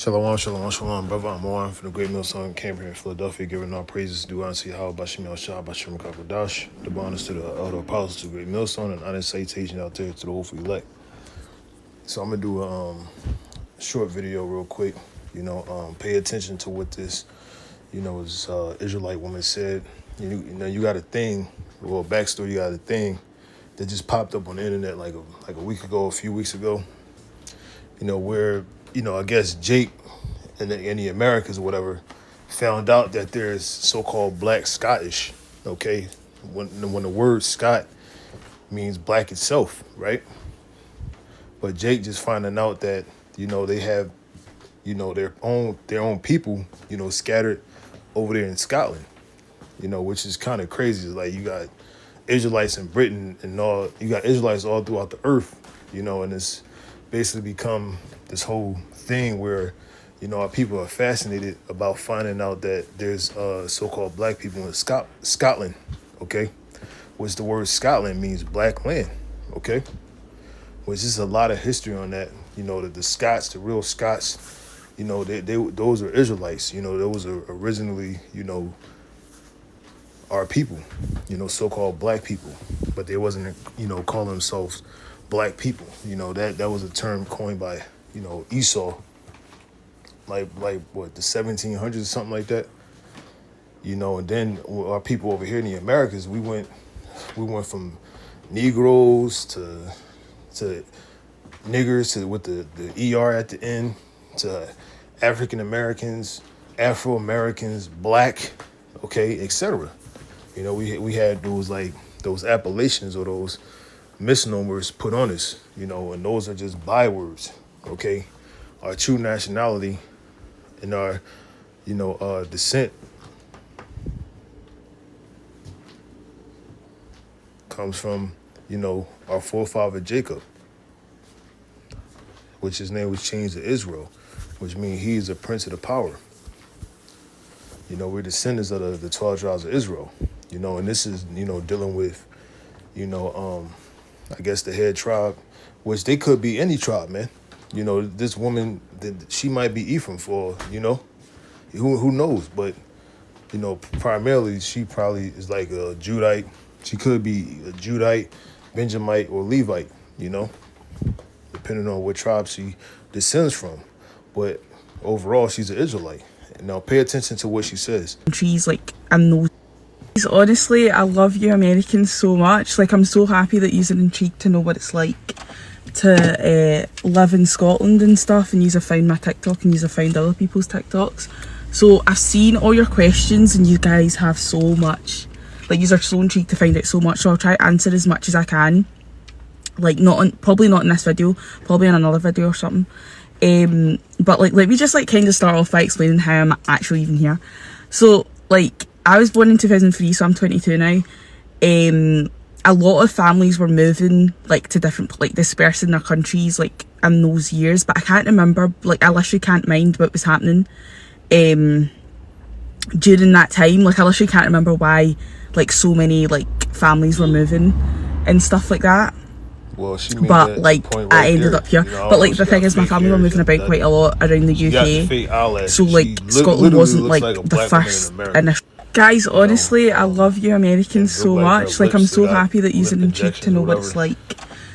Shalom, shalom, shalom, brother. I'm on from the Great Millstone camp here in Philadelphia, giving all praises due unto Yahweh, Bashim Shah, Bashim Kakadash, the bonus to the elder apostles to the Great Millstone, and honest citation out there to the hopeful elect. So I'm gonna do a short video real quick. Pay attention to what this, is Israelite woman said. You got a thing, well, backstory. You got a thing that just popped up on the internet like a week ago, a few weeks ago. Where I guess Jake in the Americas or whatever found out that there's so-called black Scottish. Okay, when the word Scot means black itself, right? But Jake just finding out that they have their own people scattered over there in Scotland, which is kind of crazy. It's like you got Israelites in Britain and all, you got Israelites all throughout the earth, and it's basically become this whole thing where our people are fascinated about finding out that there's so-called black people in Scotland, okay, which the word Scotland means black land, okay, which is a lot of history on that. The Scots, the real Scots, they those are Israelites. Those are originally our people, so-called black people, but they wasn't calling themselves black people. That was a term coined by Esau, like what, the 1700s or something like that. And then our people over here in the Americas, we went from Negroes to niggers to with the ER at the end, to African Americans, Afro Americans, black, okay, etc. We had those appellations or those misnomers put on us, and those are just bywords, okay? Our true nationality and our, descent comes from, our forefather Jacob, which his name was changed to Israel, which means he is a prince of the power. We're descendants of the 12 tribes of Israel, and this is, dealing with, I guess the head tribe, which they could be any tribe, man. This woman, she might be Ephraim for, who knows? But, primarily she probably is like a Judite. She could be a Judite, Benjamite, or Levite, depending on what tribe she descends from. But overall, she's an Israelite. And now pay attention to what she says. Trees, like, and those. Honestly, I love you Americans so much. Like, I'm so happy that you're intrigued to know what it's like to live in Scotland and stuff, and you've found my TikTok and you've found other people's TikToks. So I've seen all your questions and you guys have so much, like, you are so intrigued to find out so much, so I'll try to answer as much as I can. Like, probably not in this video, probably in another video or something. But like, let me just kind of start off by explaining how I'm actually even here. So like, I was born in 2003, so I'm 22 now. A lot of families were moving to different, dispersed in their countries in those years, but I can't remember, I literally can't mind what was happening during that time. I literally can't remember why so many families were moving and stuff like that. Well, but I ended up here. But the thing is, my family were moving about quite a lot around the UK. So Scotland wasn't the first initial. Guys, honestly, I love you Americans so much. I'm so happy that you're intrigued to know what it's like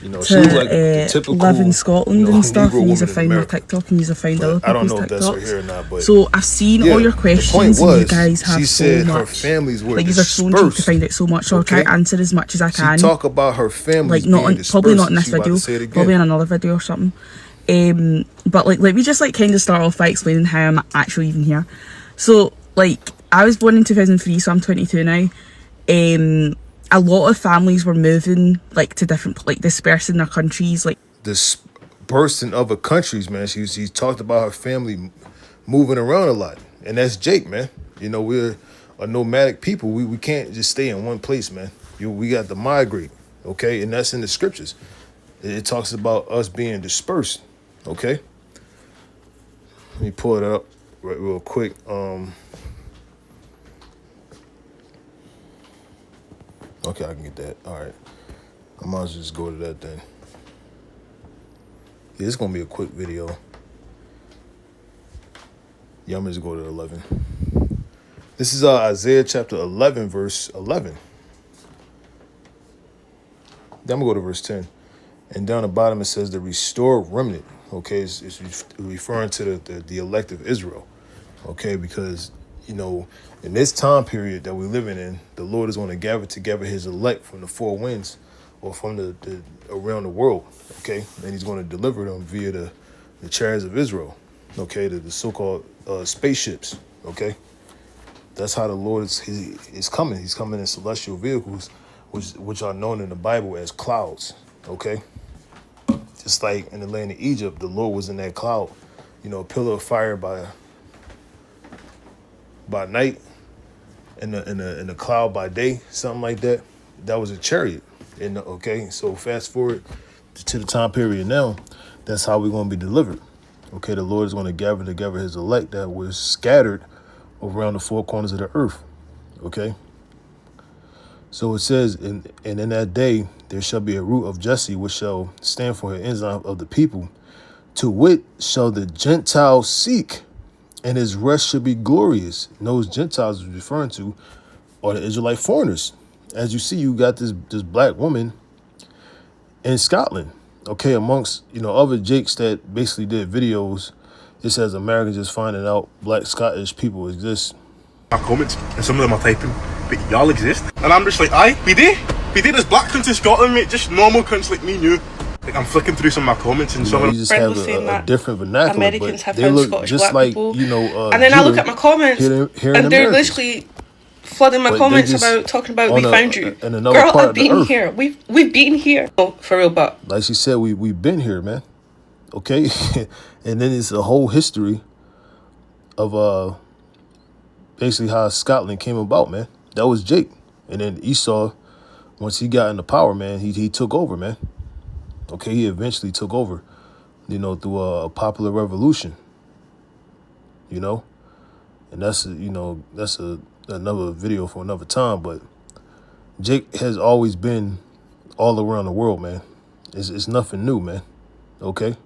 to live in Scotland and stuff, and you've found my TikTok and you've found other people's TikToks. So I've seen all your questions and you guys have so much. You're so intrigued to find out so much, so I'll try to answer as much as I can. She talk about her family probably not in this video, probably in another video or something. But let me just kind of start off by explaining how I'm actually even here. So I was born in 2003, so I'm 22 now. A lot of families were moving to different, dispersed in their countries. Dispersed in other countries, man. She talked about her family moving around a lot, and that's Jake, man. We're a nomadic people. We can't just stay in one place, man. We got to migrate, okay? And that's in the scriptures. It talks about us being dispersed, okay? Let me pull it up real quick. Okay, I can get that. All right. I might as well just go to that then. Yeah, it's going to be a quick video. Yeah, I'm just go to 11. This is Isaiah chapter 11, verse 11. Then I'm gonna go to verse 10. And down the bottom it says the restored remnant. Okay, it's referring to the elect of Israel. Okay, because in this time period that we're living in, the Lord is going to gather together His elect from the four winds, or from the around the world. Okay, and He's going to deliver them via the chariots of Israel. Okay, the so-called spaceships. Okay, that's how the Lord is coming. He's coming in celestial vehicles, which are known in the Bible as clouds. Okay. Just like in the land of Egypt, the Lord was in that cloud, a pillar of fire by night, and the cloud by day, something like that. That was a chariot. And okay, so fast forward to the time period now, that's how we're going to be delivered. Okay, the Lord is going to gather together His elect that was scattered around the four corners of the earth. Okay. So it says, and in that day there shall be a root of Jesse, which shall stand for an ensign of the people. To wit shall the Gentiles seek, and his rest shall be glorious. And those Gentiles is referring to are the Israelite foreigners. As you see, you got this black woman in Scotland, okay, amongst other jakes that basically did videos. It says Americans just finding out black Scottish people exist. My comments, and some of them are typing, but y'all exist. And I'm just like, aye, we do. There's black cunts in Scotland, mate, just normal cunts like me and you. Like, I'm flicking through some of my comments and some of them. You just have a different vernacular, Americans but have they found look Scottish just black like, people. And then I look at my comments, here in and they're America. literally flooding my But comments they just about talking about we found you. in another Girl, part I've of the been earth. here. We've been here. Oh, for real, but Like she said, we've been here, man. Okay, and then it's a whole history of basically how Scotland came about, man. That was Jake, and then Esau, once he got into power, man, he took over, man. Okay, he eventually took over, through a popular revolution. And that's another video for another time. But Jake has always been all around the world, man. It's nothing new, man. Okay.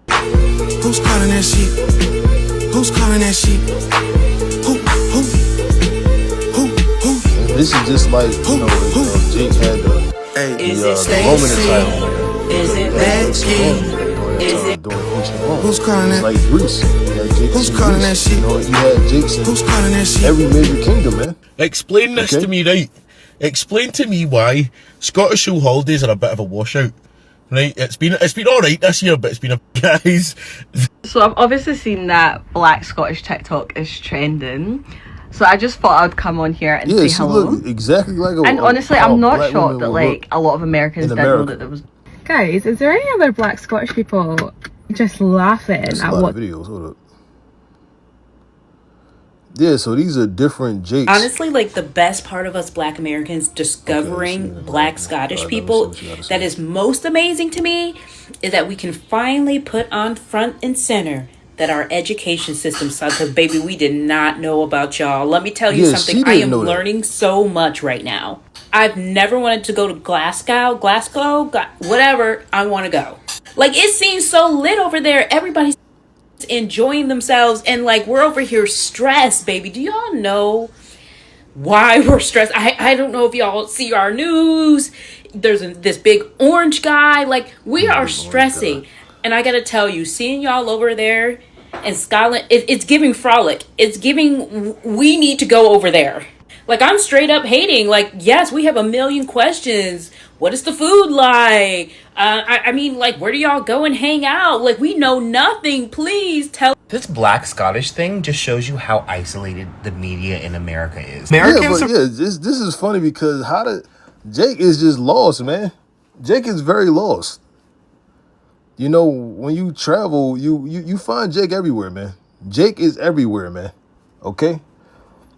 Who's calling that shit? Who's calling that shit? Who? And this is just like if Jake had the Roman title. Is it Becky? During ancient Rome. Who's calling that? Like Greece. Who's calling that shit? You had Jakes in Who's calling that shit? every major kingdom, man. Explain this to me, right? Explain to me why Scottish school holidays are a bit of a washout. Right? It's been alright this year, but it's been guys. So I've obviously seen that Black Scottish TikTok is trending. So I just thought I'd come on here and say she hello. looked exactly like And honestly, how I'm not black shocked women that would like a lot of Americans in didn't know America. that there was. Guys, is there any other Black Scottish people just laughing That's a at lot what of videos. Hold up. Yeah, so these are different Jakes. Honestly, like the best part of us Black Americans discovering Black Scottish people that is most amazing to me is that we can finally put on front and center that our education system sucks. Because baby, we did not know about y'all. Let me tell you something. I am learning so much right now. I've never wanted to go to Glasgow, whatever. I want to go. Like, it seems so lit over there. Everybody's enjoying themselves, and like we're over here stressed, baby. Do y'all know why we're stressed? I don't know if y'all see our news. There's this big orange guy. Like, we are stressing, and I gotta tell you, seeing y'all over there in Scotland, it's giving frolic. It's giving we need to go over there. Like, I'm straight up hating. Like, yes, we have a million questions. What is the food like? I mean, like, where do y'all go and hang out? Like, we know nothing. Please tell. This Black Scottish thing just shows you how isolated the media in America is. This is funny because Jake is just lost, man. Jake is very lost. When you travel, you find Jake everywhere, man. Jake is everywhere, man. Okay?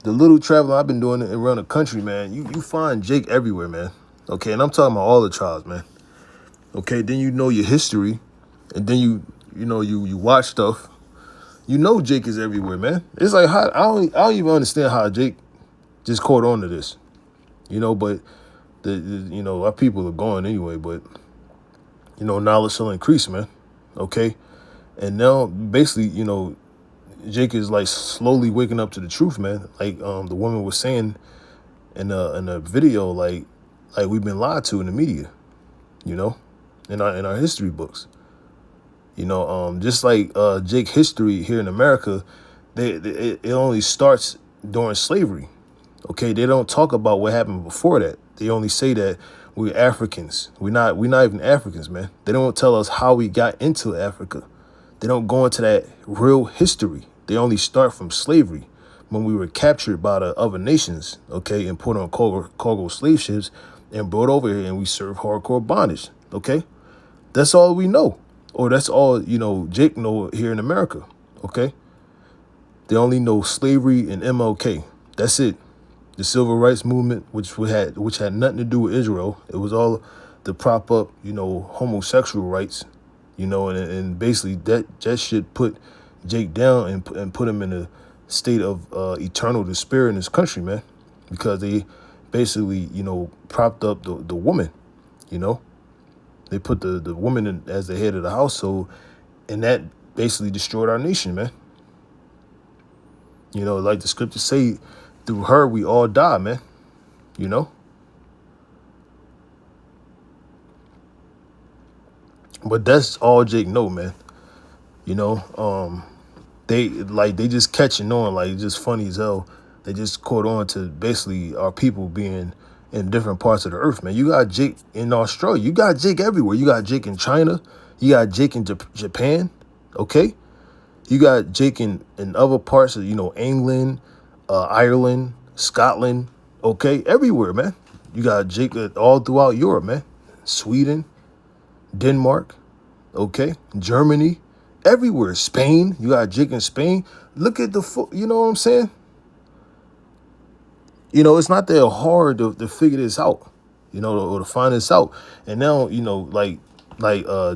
The little traveling I've been doing around the country, man, you find Jake everywhere, man. Okay, and I'm talking about all the tribes, man. Okay, then you know your history, and then you watch stuff. Jake is everywhere, man. It's like I don't even understand how Jake just caught on to this, But our people are going anyway. But knowledge shall increase, man. Okay, And now basically, Jake is like slowly waking up to the truth, man. Like the woman was saying in a video, like we've been lied to in the media, in our history books. Just like Jake history here in America, it only starts during slavery. Okay, they don't talk about what happened before that. They only say that we're Africans. We're not even Africans, man. They don't tell us how we got into Africa. They don't go into that real history. They only start from slavery, when we were captured by the other nations, okay, and put on cargo slave ships and brought over here, and we served hardcore bondage, okay? That's all we know. Or that's all, Jake know here in America, okay? They only know slavery and MLK. That's it. The civil rights movement, which had nothing to do with Israel. It was all to prop up, homosexual rights, and basically that shit put Jake down and put him in a state of eternal despair in this country, man, because they basically, propped up the woman, They put the woman as the head of the household, and that basically destroyed our nation, man. Like the scriptures say, through her we all die, man. But that's all Jake know, man. They just catching on, like, just funny as hell. They just caught on to basically our people being in different parts of the earth, man. You got Jake in Australia. You got Jake everywhere. You got Jake in China. You got Jake in Japan, okay? You got Jake in other parts of, England, Ireland, Scotland, okay? Everywhere, man. You got Jake all throughout Europe, man. Sweden, Denmark, okay? Germany, everywhere. Spain, you got Jake in Spain. Look at you know what I'm saying? It's not that hard to figure this out, or to find this out. And now, like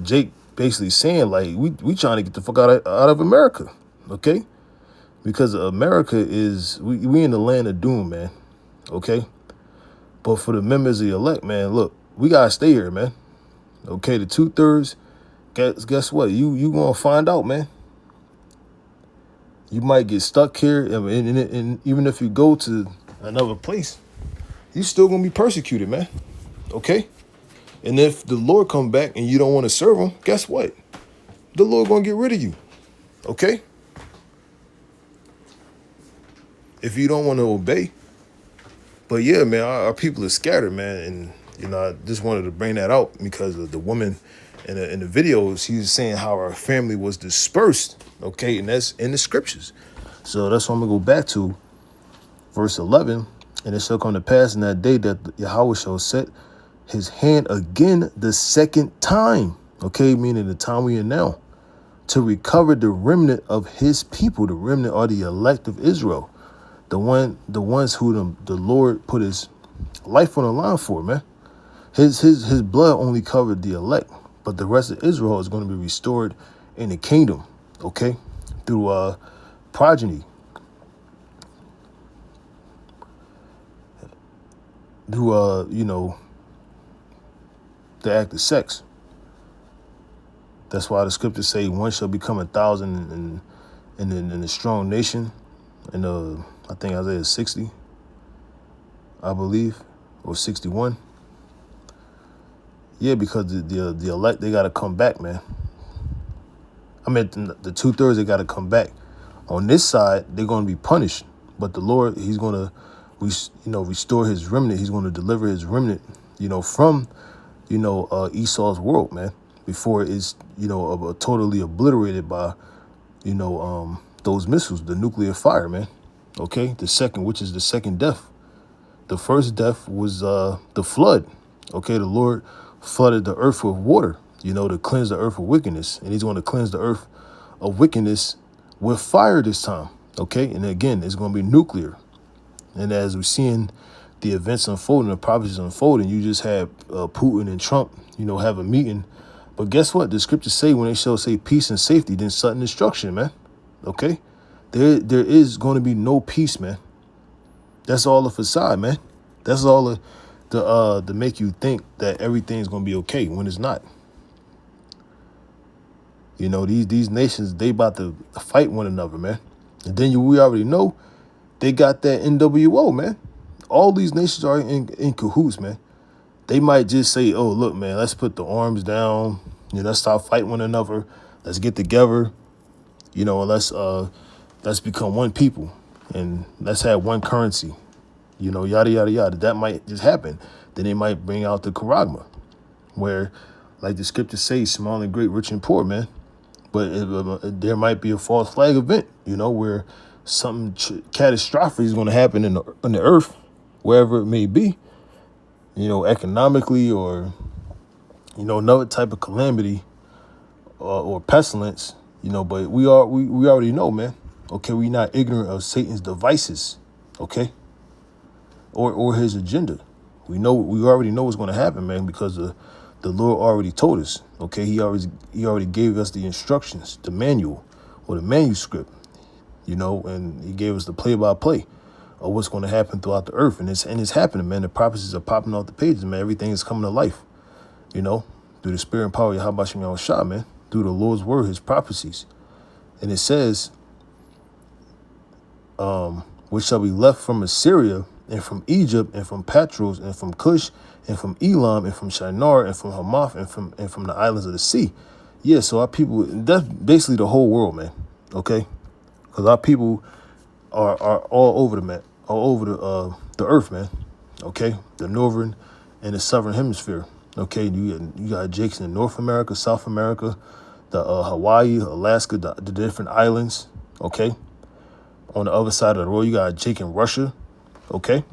Jake basically saying, like, we trying to get the fuck out of America, okay? Because America is, we in the land of doom, man, okay? But for the members of the elect, man, look, we gotta stay here, man, okay? The 2/3, guess what? You gonna find out, man. You might get stuck here, and even if you go to another place, you still gonna be persecuted, man, okay? And if the Lord come back and you don't want to serve him, guess what? The Lord gonna get rid of you, okay? If you don't want to obey. But yeah, man, our people are scattered, man, and I just wanted to bring that out because of the woman in the video. She was saying how our family was dispersed, okay, and that's in the scriptures. So that's what I'm gonna go back to. Verse 11, and it shall come to pass in that day that Yahweh shall set his hand again the second time, okay, meaning the time we in now, to recover the remnant of his people. The remnant are the elect of Israel, the ones who the Lord put his life on the line for, man. His blood only covered the elect, but the rest of Israel is going to be restored in the kingdom, okay, through progeny. Who the act of sex. That's why the scriptures say one shall become 1,000 in a strong nation. And I think Isaiah 60, I believe, or 61. Yeah, because the elect, they gotta come back, man. I mean, the 2/3, they gotta come back. On this side, they're gonna be punished, but the Lord, he's gonna restore his remnant. He's going to deliver his remnant, from, Esau's world, man, before it's, totally obliterated by, those missiles, the nuclear fire, man. Okay. Which is the second death. The first death was the flood. Okay. The Lord flooded the earth with water, to cleanse the earth of wickedness. And he's going to cleanse the earth of wickedness with fire this time. Okay. And again, it's going to be nuclear. And as we're seeing the events unfolding, the prophecies unfolding, you just have Putin and Trump, have a meeting. But guess what? The scriptures say when they shall say peace and safety, then sudden destruction, man. Okay? There is going to be no peace, man. That's all a facade, man. That's all to make you think that everything's going to be okay when it's not. You know, these nations, they about to fight one another, man. And then we already know they got that NWO, man. All these nations are in cahoots, man. They might just say, oh, look, man, let's put the arms down. You know, let's stop fighting one another. Let's get together. You know, and let's become one people. And let's have one currency. You know, yada, yada, yada. That might just happen. Then they might bring out the charagma, where, like the scriptures say, small and great, rich and poor, man. But there might be a false flag event, you know, where something catastrophic is going to happen in the earth, wherever it may be, you know, economically or, you know, another type of calamity or pestilence, you know. But we already know, man. Okay, we're not ignorant of Satan's devices, okay, or his agenda. We already know what's going to happen, man, because the Lord already told us. Okay, he already gave us the instructions, the manual or the manuscript, you know, and he gave us the play-by-play of what's going to happen throughout the earth, and it's happening, man. The prophecies are popping off the pages, man. Everything is coming to life, you know, through the spirit and power of Yahweh Shem Yahushua, man, through the Lord's word, his prophecies. And it says, which shall be left from Assyria and from Egypt and from Patros and from Cush and from Elam and from Shinar and from Hamath and from the islands of the sea. Yeah, so our people, that's basically the whole world, man. Okay, because our people are all over the earth, man. Okay, the northern and the southern hemisphere. Okay, you got Jakes in North America, South America, the Hawaii, Alaska, the different islands. Okay. On the other side of the world, you got Jake in Russia, okay?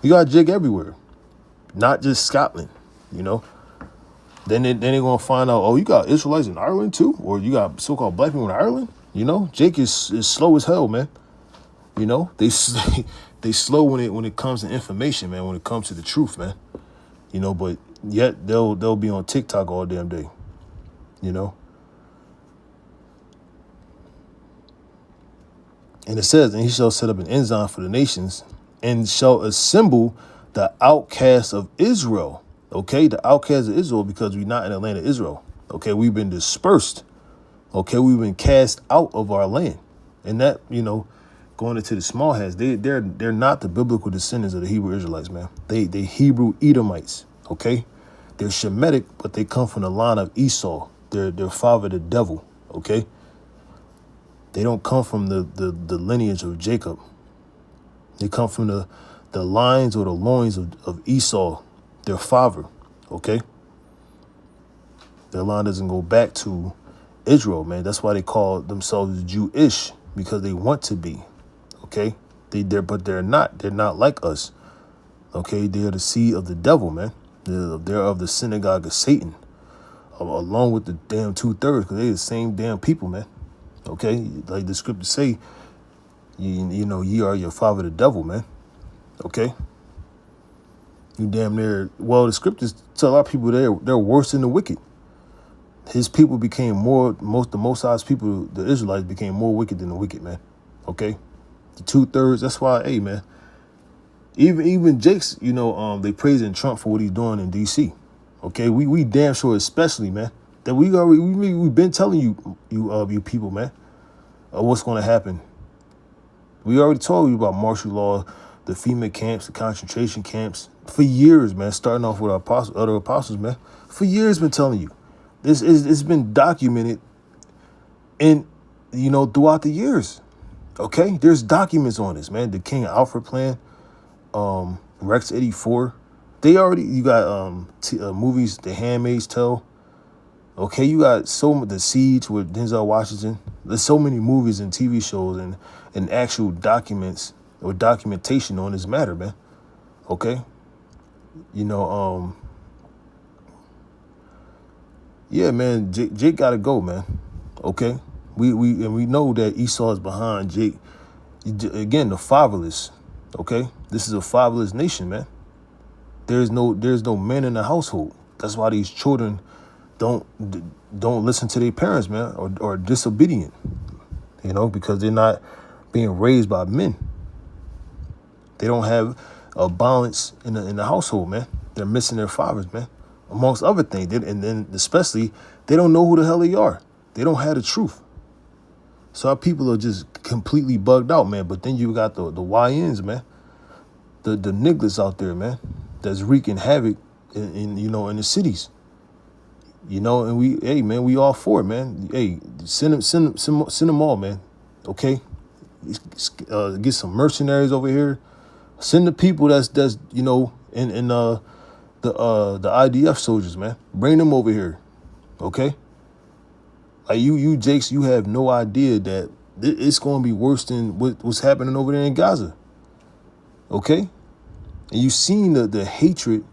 You got Jake everywhere, not just Scotland, you know? Then they're going to find out, oh, you got Israelites in Ireland too? Or you got so-called black people in Ireland? You know, Jake is slow as hell, man. You know, they slow when it comes to information, man, when it comes to the truth, man. You know, but yet they'll be on TikTok all damn day, you know? And it says, and he shall set up an ensign for the nations and shall assemble the outcasts of Israel. Okay, the outcasts of Israel, because we're not in the land of Israel. Okay, we've been dispersed. Okay, we've been cast out of our land. And that, you know, going into the small hats, they're not the biblical descendants of the Hebrew Israelites, man. They Hebrew Edomites. Okay, they're Shemitic, but they come from the line of Esau. Their father, the devil. Okay. They don't come from the lineage of Jacob. They come from the lines or the loins of Esau, their father, okay? Their line doesn't go back to Israel, man. That's why they call themselves Jewish, because they want to be, okay? But they're not. They're not like us, okay? They're the seed of the devil, man. They're of the synagogue of Satan, along with the damn 2/3, because they're the same damn people, man. Okay, like the scriptures say, you know, ye are your father the devil, man. Okay, you damn near. Well, the scriptures tell our people they're worse than the wicked. His people became the Most High's people, the Israelites, became more wicked than the wicked, man. Okay, the 2/3. That's why, hey, man. Even Jake's, you know, they praising Trump for what he's doing in D.C. Okay, we damn sure, especially, man. That we've been telling you people, man, what's going to happen. We already told you about martial law, the FEMA camps, the concentration camps for years, man. Starting off with other apostles, man. For years, been telling you. It's been documented, and you know, throughout the years. Okay, there's documents on this, man. The King Alfred plan, Rex 84. You got movies, The Handmaid's Tale. Okay, you got The Siege with Denzel Washington. There's so many movies and TV shows and actual documents or documentation on this matter, man. Okay, you know, yeah, man. Jake gotta go, man. Okay, we know that Esau is behind Jake. Again, the fatherless. Okay, this is a fatherless nation, man. There's no men in the household. That's why these children don't listen to their parents, man, or disobedient, you know, because they're not being raised by men. They don't have a balance in the household, man. They're missing their fathers, man, amongst other things. And then especially, they don't know who the hell they are. They don't have the truth. So our people are just completely bugged out, man. But then you got the YNs, man. The niggas out there, man, that's wreaking havoc in the cities. And we all for it, man. Hey, send them all, man. Okay? Get some mercenaries over here. Send the people that's in the IDF soldiers, man. Bring them over here. Okay? Like you Jakes, you have no idea that it's going to be worse than what's happening over there in Gaza. Okay? And you've seen the hatred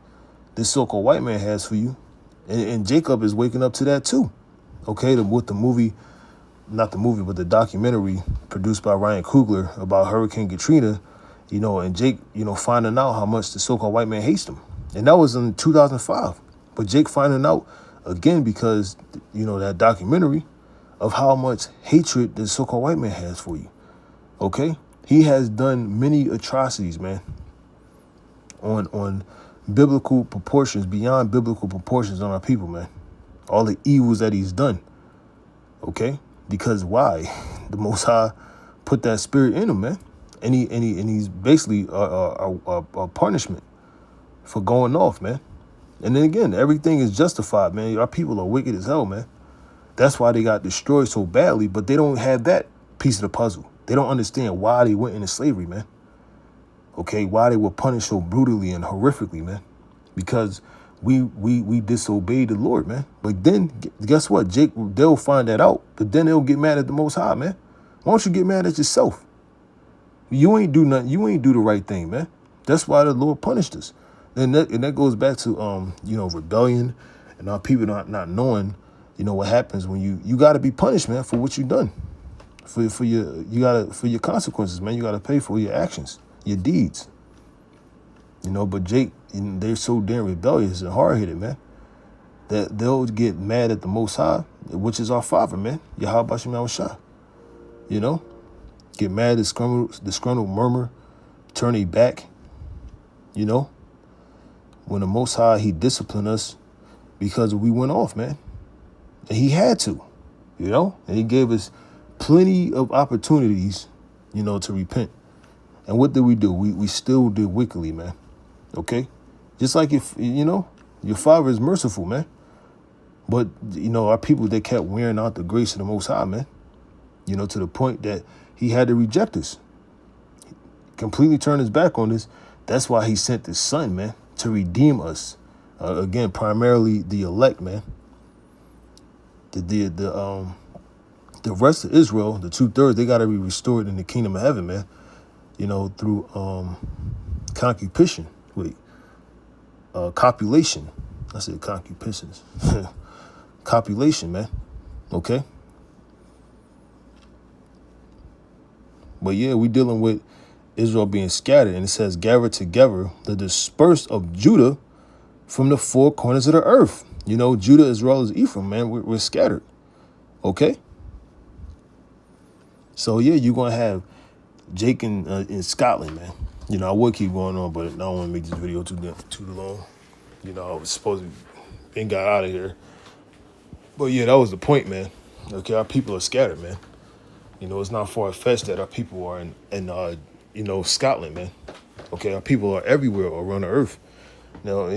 this so-called white man has for you. And Jacob is waking up to that too. Okay? With the movie, not the movie, but the documentary produced by Ryan Coogler about Hurricane Katrina, and Jake, finding out how much the so-called white man hates him. And that was in 2005. But Jake finding out again because, that documentary of how much hatred the so-called white man has for you. Okay? He has done many atrocities, man, on biblical proportions, beyond biblical proportions on our people, man. All the evils that he's done. Okay? Because why? The Most High put that spirit in him, man. And he's basically a punishment for going off, man. And then again, everything is justified, man. Our people are wicked as hell, man. That's why they got destroyed so badly, but they don't have that piece of the puzzle. They don't understand why they went into slavery, man. Okay, why they were punished so brutally and horrifically, man. Because we disobeyed the Lord, man. But then, guess what? They'll find that out, but then they'll get mad at the Most High, man. Why don't you get mad at yourself? You ain't do nothing. You ain't do the right thing, man. That's why the Lord punished us. And that goes back to rebellion and our people not knowing, what happens when you got to be punished, man, for what you done. For your consequences, man. You got to pay for your actions, your deeds. But Jake, they're so damn rebellious and hard-headed, man, that they'll get mad at the Most High, which is our Father, man. Yahweh Bashim Yahushua. Get mad, disgruntled, murmur, turn their back. When the Most High, he disciplined us because we went off, man. And he had to, and he gave us plenty of opportunities, to repent. And what did we do? We still did wickedly, man. Okay? Just like if, your Father is merciful, man. But, our people, they kept wearing out the grace of the Most High, man. To the point that he had to reject us. Completely turn his back on us. That's why he sent his son, man, to redeem us. Again, primarily the elect, man. The rest of Israel, the 2/3, they got to be restored in the kingdom of heaven, man. Through concupiscence. Copulation. I said concupiscence. Copulation, man. Okay? But yeah, we dealing with Israel being scattered. And it says, gather together the dispersed of Judah from the four corners of the earth. Judah, Israel, is Ephraim, man. We're scattered. Okay? So yeah, you're going to have Jake in Scotland, man. I would keep going on, but I don't want to make this video too long. I was supposed to been got out of here. But yeah, that was the point, man. Okay, our people are scattered, man. It's not far-fetched that our people are in Scotland, man. Okay, our people are everywhere around the earth. Now,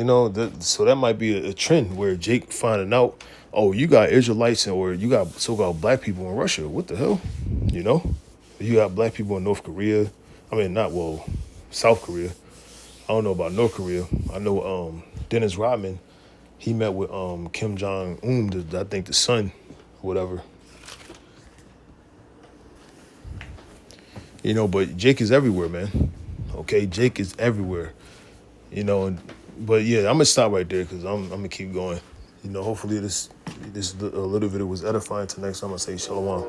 so that might be a trend where Jake finding out, oh, you got Israelites or you got so-called black people in Russia. What the hell? You got black people in North Korea. South Korea. I don't know about North Korea. I know Dennis Rodman, he met with Kim Jong-un, I think the son, whatever. But Jake is everywhere, man. Okay, Jake is everywhere. But yeah, I'm gonna stop right there because I'm gonna keep going. Hopefully this little video was edifying. Till next time, I say shalom.